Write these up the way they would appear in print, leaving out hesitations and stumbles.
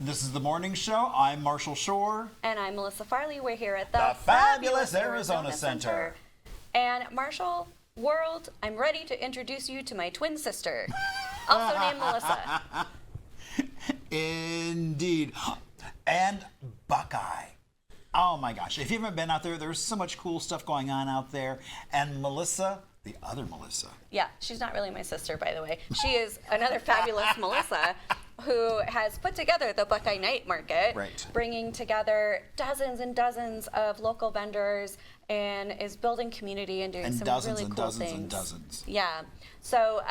This is the morning show. I'm Marshall Shore. And I'm Melissa Farley. We're here at the fabulous Arizona Center. And Marshall, world, I'm ready to introduce you to my twin sister, also named Melissa. Indeed. And Buckeye. Oh my gosh. If you haven't been out there, there's so much cool stuff going on out there. And Melissa, the other Melissa. Yeah, she's not really my sister, by the way. She is another fabulous Melissa who has put together the Buckeye Night Market, right, bringing together dozens and dozens of local vendors and is building community and doing some really cool things. And dozens. Yeah. So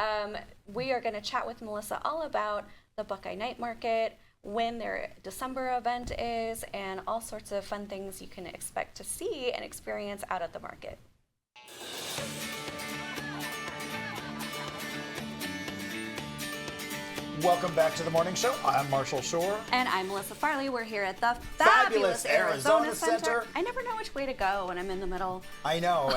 we are going to chat with Melissa all about the Buckeye Night Market, when their December event is, and all sorts of fun things you can expect to see and experience out at the market. Welcome back to the morning show. I'm Marshall Shore. And I'm Melissa Farley. We're here at the fabulous Arizona Center. I never know which way to go when I'm in the middle. I know,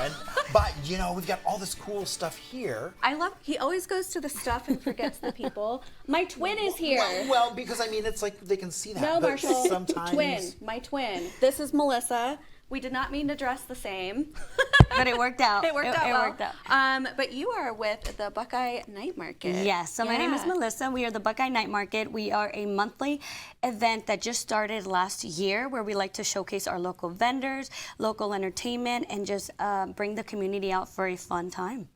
but you know, we've got all this cool stuff here. I love, he always goes to the stuff and forgets the people. My twin is here. Well, because I mean, it's like they can see that. No, Marshall, sometimes... my twin. This is Melissa. We did not mean to dress the same. But it worked out. It worked out well. It worked out. But you are with the Buckeye Night Market. Yes, so my name is Melissa. We are the Buckeye Night Market. We are a monthly event that just started last year where we like to showcase our local vendors, local entertainment, and just bring the community out for a fun time.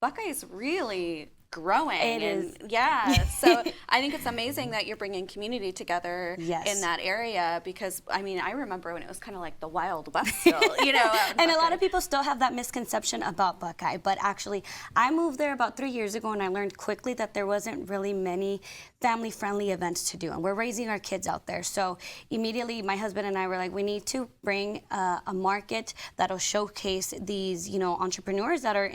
Buckeye is really growing. It is. Yeah, so I think it's amazing that you're bringing community together in that area, because I mean, I remember when it was kind of like the Wild West still, you know. And a lot of people still have that misconception about Buckeye, but actually I moved there about 3 years ago and I learned quickly that there wasn't really many family-friendly events to do, and we're raising our kids out there. So immediately my husband and I were like, we need to bring a market that'll showcase these, you know, entrepreneurs that are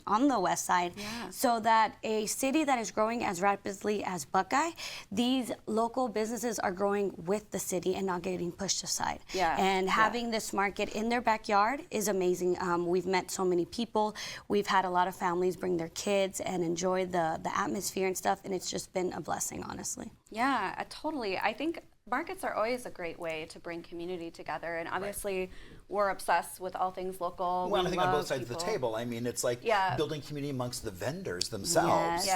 on the west side. Yeah. So that a city that is growing as rapidly as Buckeye, these local businesses are growing with the city and not getting pushed aside. Yeah. And having this market in their backyard is amazing. We've met so many people. We've had a lot of families bring their kids and enjoy the atmosphere and stuff, and it's just been a blessing, honestly. Yeah, totally. I think markets are always a great way to bring community together, and obviously we're obsessed with all things local. Well, I think on both sides of the table. I mean, it's like building community amongst the vendors themselves,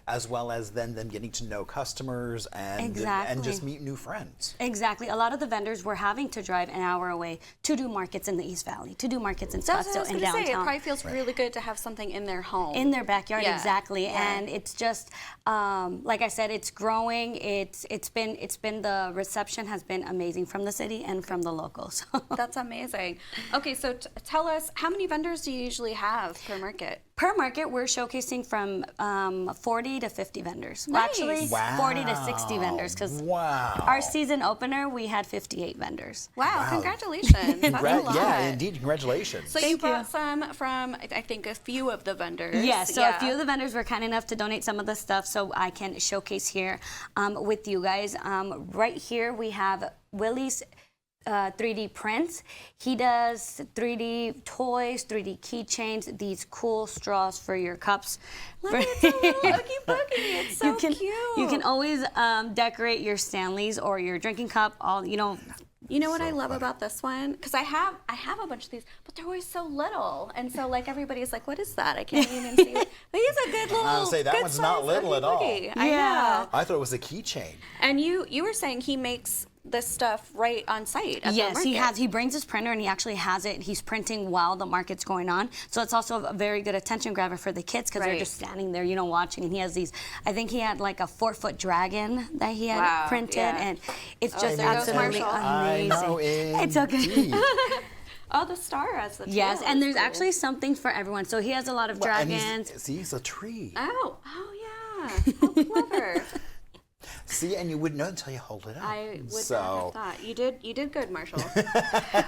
as well as then them getting to know customers and just meet new friends. Exactly. A lot of the vendors were having to drive an hour away to do markets in the East Valley, to do markets in Scottsdale and downtown. It probably feels really good to have something in their home. In their backyard, exactly. Yeah. And it's just, like I said, it's growing. It's been the reception has been amazing from the city and from the locals. That's amazing. Okay, so tell us, how many vendors do you usually have per market? Per market, we're showcasing from 40 to 50 vendors. Nice. Well, actually, 40 to 60 vendors, because our season opener, we had 58 vendors. Wow. Congratulations. That's a lot. Yeah, indeed, congratulations. So you brought some from, I think, a few of the vendors. Yes, so a few of the vendors were kind enough to donate some of the stuff so I can showcase here with you guys. Right here, we have Willie's 3D prints. He does 3D toys, 3D keychains, these cool straws for your cups. Look, it's a little Oogie Boogie. It's so cute. You can always decorate your Stanleys or your drinking cup. You know what I love about this one? Because I have a bunch of these, but they're always so little, and so like everybody's like, "What is that?" I can't even see it. But he's a good little. I would say that one's not little at all. I know. I thought it was a keychain. And you were saying he makes this stuff right on site at the market. He brings his printer and he actually has it. He's printing while the market's going on. So it's also a very good attention grabber for the kids, because they're just standing there, watching. And he has these, I think he had like a 4-foot dragon that he had printed. And it's just absolutely amazing. I know, it's so good. Oh, the star has the tail. Yes, and there's actually something for everyone. So he has a lot of dragons. He's a tree. Oh yeah. How clever. See, and you wouldn't know until you hold it up. I would not have thought. You did good, Marshall.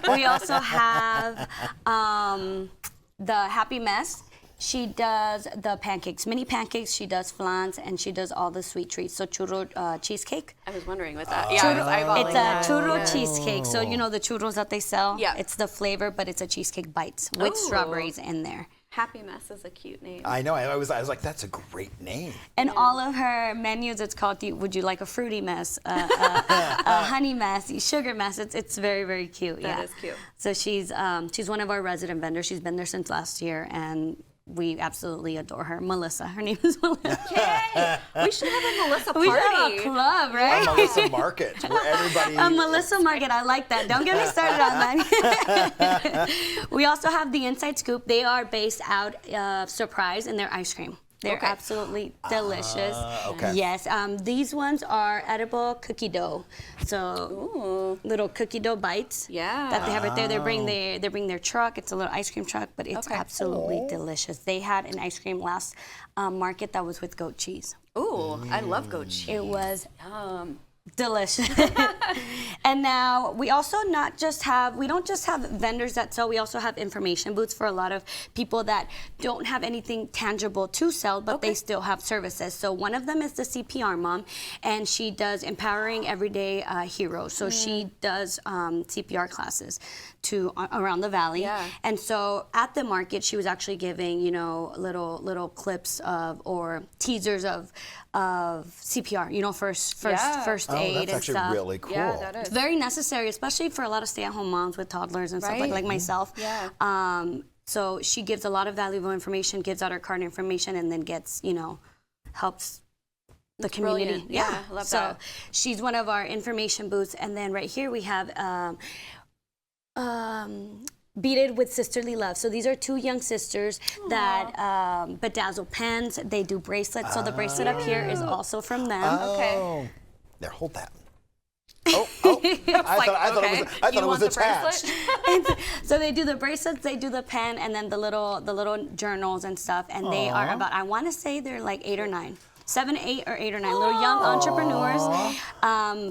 We also have the Happy Mess. She does the pancakes, mini pancakes. She does flans, and she does all the sweet treats. So churro cheesecake. I was wondering what that. It's a churro cheesecake. So you know the churros that they sell. Yeah. It's the flavor, but it's a cheesecake bites with strawberries in there. Happy Mess is a cute name. I know. I was like, that's a great name. And all of her menus, it's called, would you like a fruity mess, a honey mess, sugar mess? It's very, very cute. That is cute. So she's one of our resident vendors. She's been there since last year, and we absolutely adore her. Melissa. Her name is Melissa. Yay! We should have a Melissa party. We should have a club, right? A Melissa Market, where everybody... A Melissa Market. I like that. Don't get me started on that. We also have the Inside Scoop. They are based out of Surprise, and they're ice cream. They're absolutely delicious. Okay. Yes. These ones are edible cookie dough. So little cookie dough bites. Yeah. That they have right there. They bring their truck. It's a little ice cream truck, but it's absolutely delicious. They had an ice cream last market that was with goat cheese. Ooh, I love goat cheese. It was delicious. And now we also we don't just have vendors that sell, we also have information booths for a lot of people that don't have anything tangible to sell, but they still have services. So one of them is the CPR mom, and she does empowering everyday heroes. So she does CPR classes around the valley. Yeah. And so at the market, she was actually giving, little clips or teasers of CPR, first aid that's and stuff. Really cool. Yeah, that is. It's very necessary, especially for a lot of stay-at-home moms with toddlers and stuff like myself. Yeah. So she gives a lot of valuable information, gives out her card information, and then gets, helps the community. Brilliant. Yeah, I love that. So she's one of our information booths, and then right here we have Beat It with Sisterly Love. So these are two young sisters that bedazzle pens. They do bracelets. So the bracelet up here is also from them. Okay. There, hold that. I thought it was attached. So they do the bracelets, they do the pen, and then the little journals and stuff. And they are about, I want to say they're like 8 or 9. 7, 8, or 8 or 9. Little young entrepreneurs.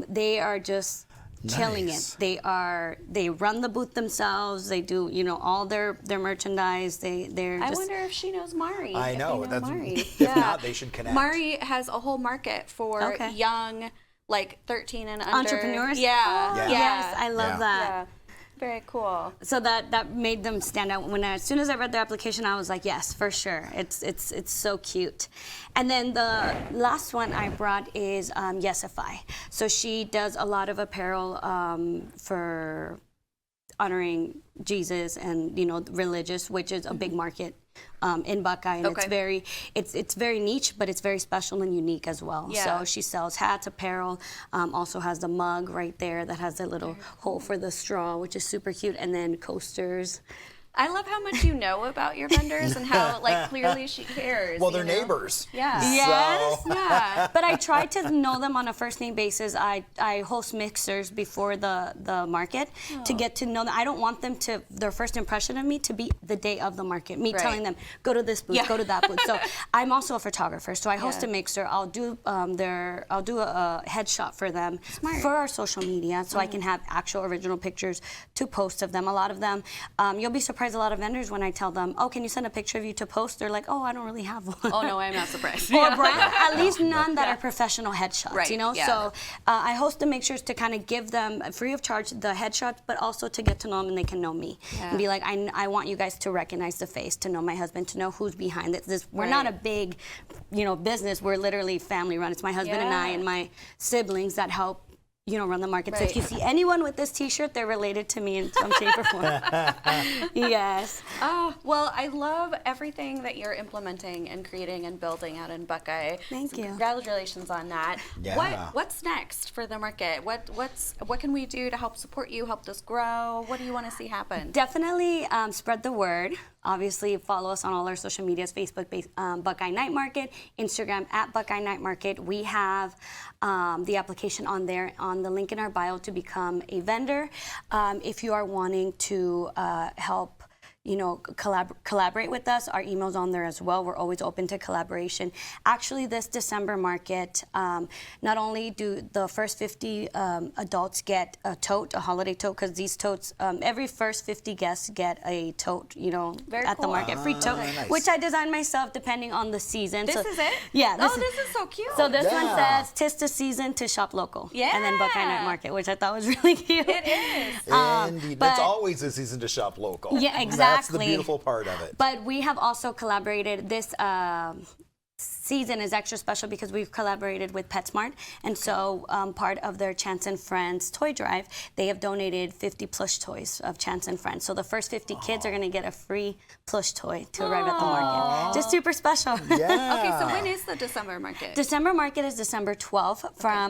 They are just killing it. They run the booth themselves. They do, all their merchandise. I wonder if she knows Mari. I know. Mari. If not, they should connect. Mari has a whole market for young, like 13 and under entrepreneurs. Yeah. Yes, I love that. Yeah. Very cool. So that made them stand out. As soon as I read their application, I was like, yes, for sure. It's so cute. And then the last one I brought is Yesify. So she does a lot of apparel for honoring Jesus and religious, which is a big market in Buckeye, and it's very niche, but it's very special and unique as well. Yeah. So she sells hats, apparel, also has the mug right there that has a little hole for the straw, which is super cute, and then coasters. I love how much you know about your vendors and how clearly she cares. Well, they're neighbors. Yeah. Yes. So. Yeah. But I try to know them on a first name basis. I host mixers before the market to get to know them. I don't want them their first impression of me to be the day of the market. Me telling them, go to this booth, go to that booth. So I'm also a photographer. So I host a mixer. I'll do a headshot for them for our social media, so I can have actual original pictures to post of them. A lot of them, you'll be surprised. A lot of vendors when I tell them, oh, can you send a picture of you to post? They're like, oh, I don't really have one. Oh no, I'm not surprised. Or brand, at least none that are professional headshots, right. So I host the mixers to kind of give them free of charge the headshots, but also to get to know them and they can know me and be like, I want you guys to recognize the face, to know my husband, to know who's behind this. We're not a big, business. We're literally family run. It's my husband and I and my siblings that help run the market. So if you see anyone with this T-shirt, they're related to me in some shape or form. Yes. Well, I love everything that you're implementing and creating and building out in Buckeye. Thank you. Congratulations on that. Yeah. What's next for the market? What can we do to help support you, help this grow? What do you want to see happen? Definitely spread the word. Obviously, follow us on all our social medias, Facebook, Buckeye Night Market, Instagram at Buckeye Night Market. We have the application on there, on the link in our bio to become a vendor. If you are wanting to help collaborate with us, our email's on there as well. We're always open to collaboration. Actually, this December market, not only do the first 50 adults get a tote, a holiday tote, because these totes, every first 50 guests get a tote, at the market, free tote, nice. Which I designed myself depending on the season. This is it? Yeah. This is so cute. So this one says, 'tis the season to shop local. Yeah. And then Buckeye Night Market, which I thought was really cute. It is. Indeed. It's always a season to shop local. Yeah, exactly. That's the beautiful part of it. But we have also collaborated this season is extra special because we've collaborated with PetSmart, and so part of their Chance and Friends toy drive, they have donated 50 plush toys of Chance and Friends. So the first 50 kids are going to get a free plush toy to arrive at the market. Just super special. Yeah. Okay, so when is the December market? December market is December 12th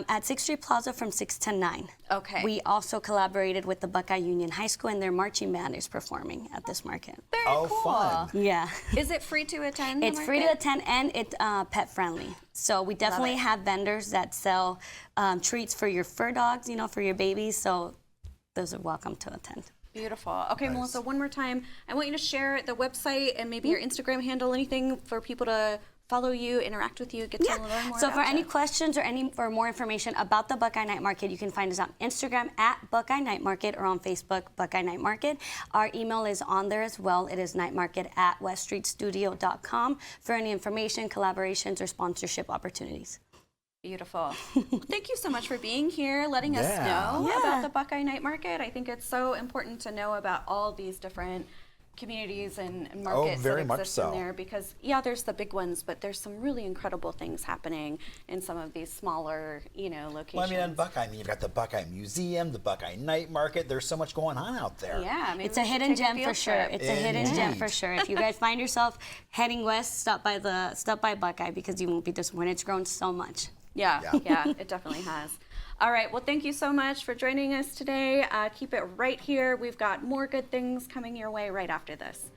at 6th Street Plaza from 6 to 9. Okay. We also collaborated with the Buckeye Union High School, and their marching band is performing at this market. Very cool. Fun. Yeah. Is it free to attend? It's free to attend, and it's pet friendly. So we definitely have vendors that sell treats for your fur dogs, you know, for your babies. So those are welcome to attend. Beautiful. Okay, nice. Melissa, one more time. I want you to share the website and maybe your Instagram handle, anything for people to follow you, interact with you, get to learn more. So for any questions or for more information about the Buckeye Night Market, you can find us on Instagram at Buckeye Night Market or on Facebook, Buckeye Night Market. Our email is on there as well. It is nightmarket@weststreetstudio.com for any information, collaborations, or sponsorship opportunities. Beautiful. Thank you so much for being here, letting us know about the Buckeye Night Market. I think it's so important to know about all these different communities and markets very that much exist so. in there, because there's the big ones, but there's some really incredible things happening in some of these smaller, locations. Well, I mean, in Buckeye, you've got the Buckeye Museum, the Buckeye Night Market. There's so much going on out there. Yeah, it's a hidden gem for sure. It's a hidden gem for sure. If you guys find yourself heading west, stop by Buckeye, because you won't be disappointed. It's grown so much. Yeah, it definitely has. All right, well, thank you so much for joining us today. Keep it right here. We've got more good things coming your way right after this.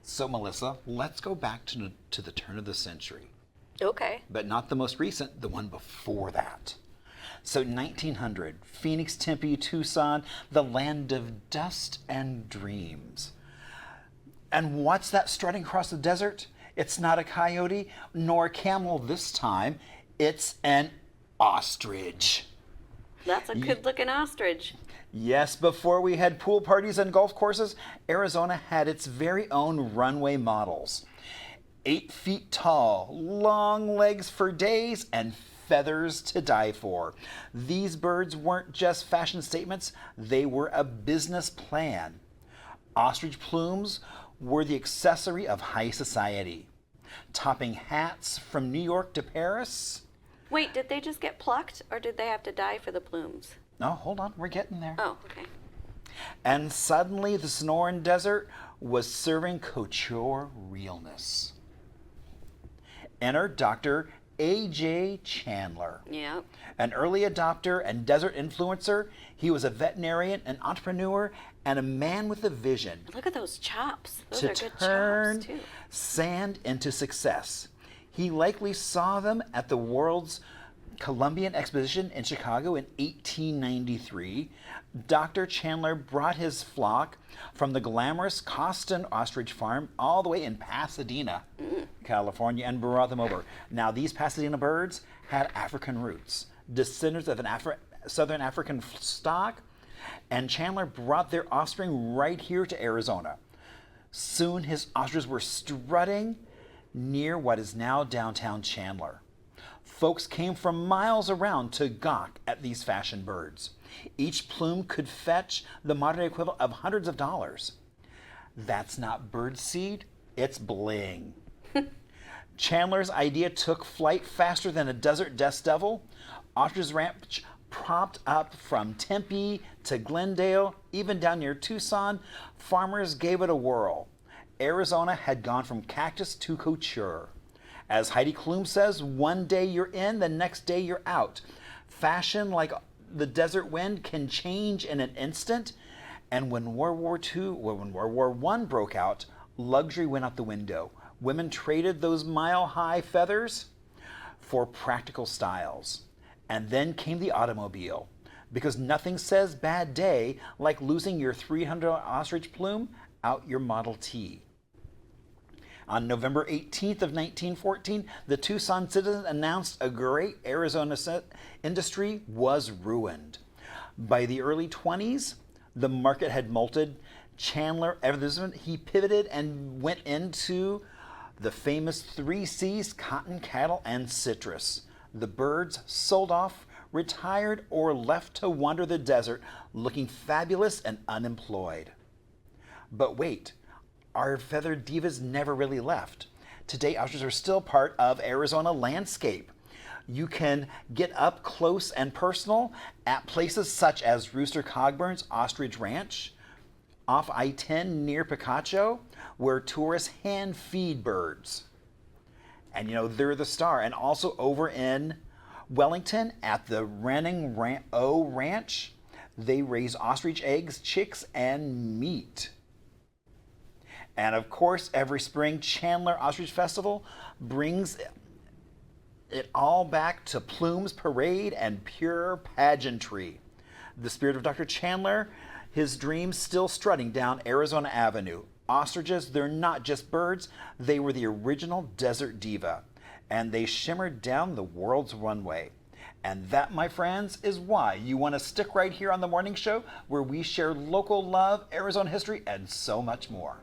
So, Melissa, let's go back to the turn of the century. Okay. But not the most recent, the one before that. So 1900, Phoenix, Tempe, Tucson, the land of dust and dreams. And what's that strutting across the desert? It's not a coyote nor a camel this time. It's an ostrich. That's a good-looking ostrich. Yes, before we had pool parties and golf courses, Arizona had its very own runway models. 8 feet tall, long legs for days, and feathers to die for. These birds weren't just fashion statements, they were a business plan. Ostrich plumes were the accessory of high society. Topping hats from New York to Paris. Wait, did they just get plucked, or did they have to die for the plumes? No, hold on, we're getting there. Oh, okay. And suddenly the Sonoran Desert was serving couture realness. Enter Dr. A.J. Chandler. Yeah. An early adopter and desert influencer, he was a veterinarian, an entrepreneur, and a man with a vision. Look at those chops. Those to are good turn chops, too. sand into success. He likely saw them at the World's Columbian Exposition in Chicago in 1893. Dr. Chandler brought his flock from the glamorous Coston Ostrich Farm all the way in Pasadena, California, and brought them over. Now, these Pasadena birds had African roots, descendants of an Southern African stock, and Chandler brought their offspring right here to Arizona. Soon his ostriches were strutting near what is now downtown Chandler. Folks came from miles around to gawk at these fashion birds. Each plume could fetch the modern equivalent of hundreds of dollars. That's not bird seed, it's bling. Chandler's idea took flight faster than a desert dust devil. Ostrich Ranch propped up from Tempe to Glendale, even down near Tucson. Farmers gave it a whirl. Arizona had gone from cactus to couture. As Heidi Klum says, one day you're in, the next day you're out. Fashion, like the desert wind, can change in an instant. And when World War I broke out, luxury went out the window. Women traded those mile-high feathers for practical styles. And then came the automobile. Because nothing says bad day like losing your $300 ostrich plume out your Model T. On November 18th of 1914, the Tucson Citizen announced a great Arizona industry was ruined. By the early 20s, the market had molted. Chandler, he pivoted and went into the famous 3 C's: cotton, cattle, and citrus. The birds sold off, retired, or left to wander the desert looking fabulous and unemployed. But wait, our feathered divas never really left. Today, ostriches are still part of Arizona landscape. You can get up close and personal at places such as Rooster Cogburn's Ostrich Ranch, off I-10 near Picacho, where tourists hand feed birds. And they're the star. And also over in Wellington at the O Ranch, they raise ostrich eggs, chicks, and meat. And of course, every spring, Chandler Ostrich Festival brings it all back to plumes, parade, and pure pageantry. The spirit of Dr. Chandler, his dreams still strutting down Arizona Avenue. Ostriches, they're not just birds, they were the original desert diva, and they shimmered down the world's runway. And that, my friends, is why you want to stick right here on The Morning Show, where we share local love, Arizona history, and so much more.